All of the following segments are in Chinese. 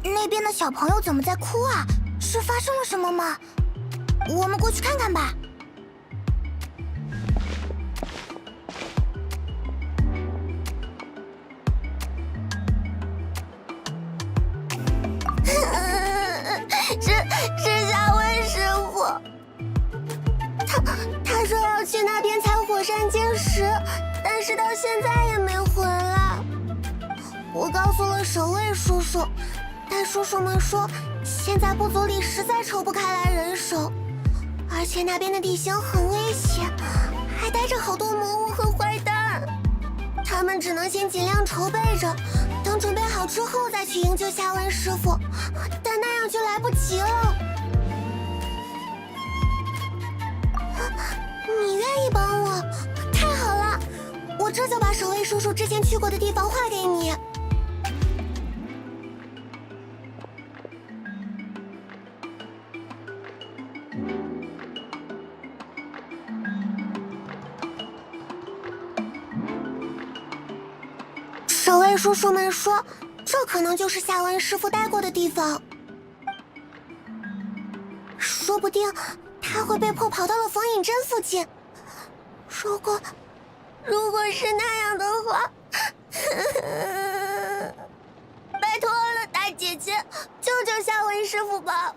那边的小朋友怎么在哭啊？是发生了什么吗？我们过去看看吧。是夏温师傅，他说要去那边采火山晶石，但是到现在也没回来。我告诉了守卫叔叔，但叔叔们说现在部族里实在抽不开来人手，而且那边的地形很危险，还带着好多魔物和坏蛋。他们只能先尽量筹备着，等准备好之后再去营救夏温师傅，但那样就来不及了。你愿意帮我？太好了，我这就把守卫叔叔之前去过的地方画给你。守卫叔叔们说，这可能就是夏温师傅待过的地方，说不定他会被迫跑到了冯颖珍附近。如果是那样的话，拜托了，大姐姐，救救夏温师傅吧！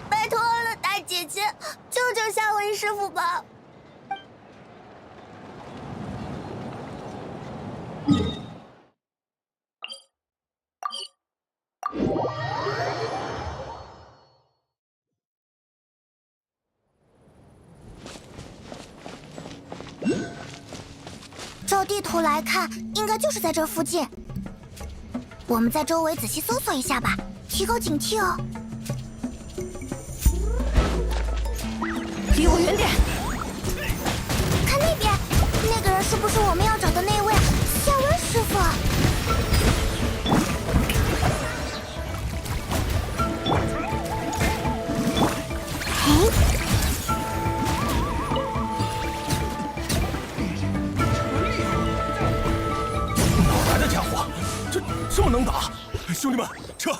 拜托了，大姐姐，救救夏温师傅吧！照地图来看，应该就是在这附近。我们在周围仔细搜索一下吧，提高警惕哦。离我远点！看那边，那个人是不是我们要找的那位夏温师傅？哪来的家伙？这么能打？兄弟们，撤！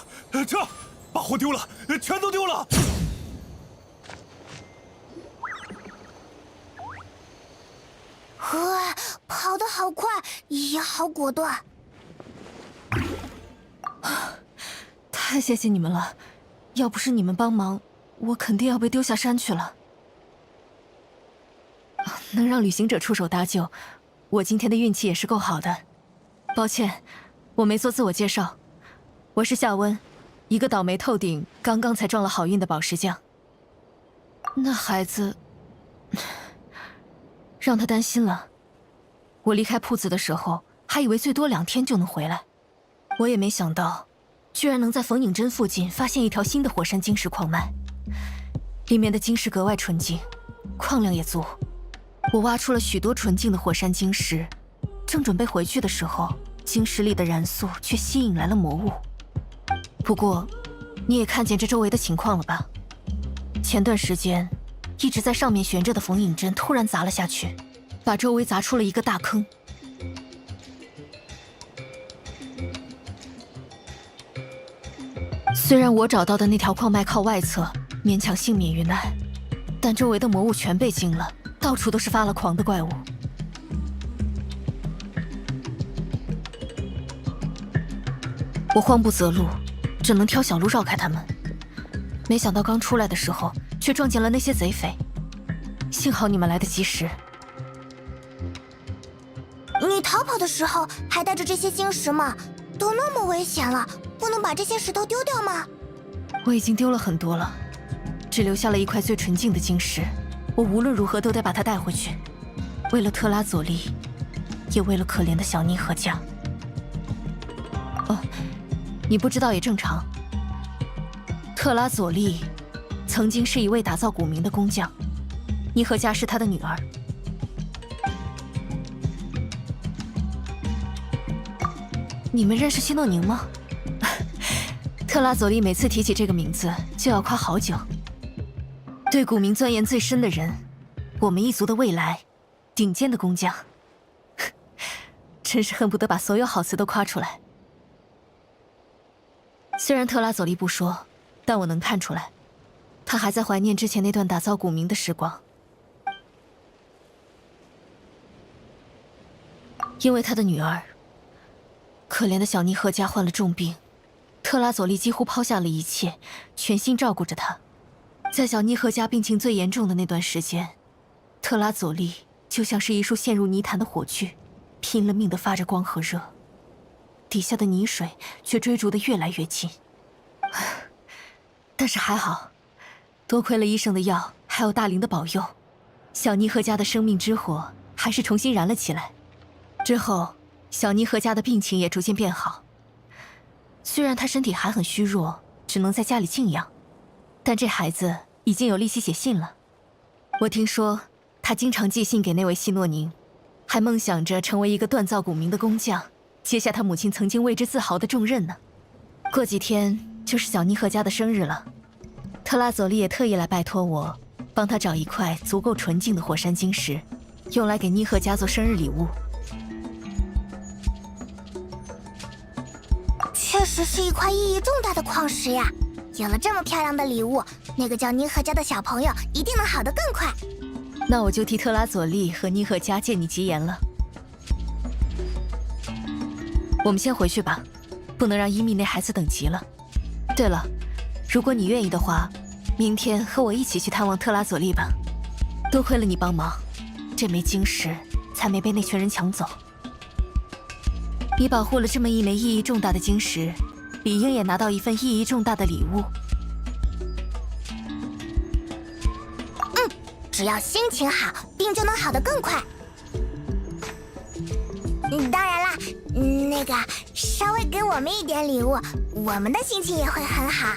把货丢了，全都丢了！跑得好快，也好果断。太谢谢你们了，要不是你们帮忙，我肯定要被丢下山去了。能让旅行者出手搭救，我今天的运气也是够好的。抱歉，我没做自我介绍，我是夏温，一个倒霉透顶、刚刚才撞了好运的宝石匠。那孩子，让他担心了。我离开铺子的时候，还以为最多2天就能回来，我也没想到，居然能在冯颖珍附近发现一条新的火山晶石矿脉，里面的晶石格外纯净，矿量也足。我挖出了许多纯净的火山晶石，正准备回去的时候，晶石里的燃素却吸引来了魔物。不过，你也看见这周围的情况了吧？前段时间，一直在上面悬着的冯颖珍突然砸了下去，把周围砸出了一个大坑。虽然我找到的那条矿脉靠外侧，勉强幸免于难，但周围的魔物全被惊了，到处都是发了狂的怪物。我慌不择路，只能挑小路绕开他们。没想到刚出来的时候，却撞见了那些贼匪。幸好你们来得及时。你逃逃跑的时候还带着这些晶石吗？都那么危险了，不能把这些石头丢掉吗？我已经丢了很多了，只留下了一块最纯净的晶石。我无论如何都得把它带回去，为了特拉佐利，也为了可怜的小妮和家。哦，你不知道也正常。特拉佐利曾经是一位打造古冥的工匠，妮和家是他的女儿。你们认识希诺宁吗？特拉佐利每次提起这个名字就要夸好久。对古冥钻研最深的人，我们一族的未来，顶尖的工匠，真是恨不得把所有好词都夸出来。虽然特拉佐利不说，但我能看出来，他还在怀念之前那段打造古冥的时光。因为他的女儿，可怜的小妮和家患了重病，特拉佐利几乎抛下了一切，全心照顾着她。在小妮和家病情最严重的那段时间，特拉佐利就像是一束陷入泥潭的火炬，拼了命地发着光和热，底下的泥水却追逐得越来越近。但是还好，多亏了医生的药，还有大灵的保佑，小妮和家的生命之火还是重新燃了起来。之后，小妮和家的病情也逐渐变好。虽然她身体还很虚弱，只能在家里静养，但这孩子已经有力气写信了。我听说他经常寄信给那位希诺宁，还梦想着成为一个锻造古冥的工匠，接下他母亲曾经为之自豪的重任呢。过几天就是小妮和家的生日了，特拉佐利也特意来拜托我，帮他找一块足够纯净的火山晶石，用来给妮和家做生日礼物。确实是一块意义重大的矿石呀！有了这么漂亮的礼物，那个叫妮和家的小朋友一定能好得更快。那我就替特拉佐利和妮和家借你吉言了。我们先回去吧，不能让伊密那孩子等急了。对了，如果你愿意的话，明天和我一起去探望特拉佐利吧。多亏了你帮忙，这枚晶石才没被那群人抢走。你保护了这么一枚意义重大的晶石，理应也拿到一份意义重大的礼物。只要心情好，病就能好得更快。当然啦，那个稍微给我们一点礼物，我们的心情也会很好。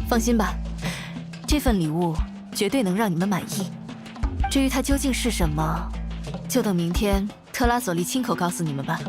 放心吧，这份礼物绝对能让你们满意。至于它究竟是什么，就等明天特拉佐利亲口告诉你们吧。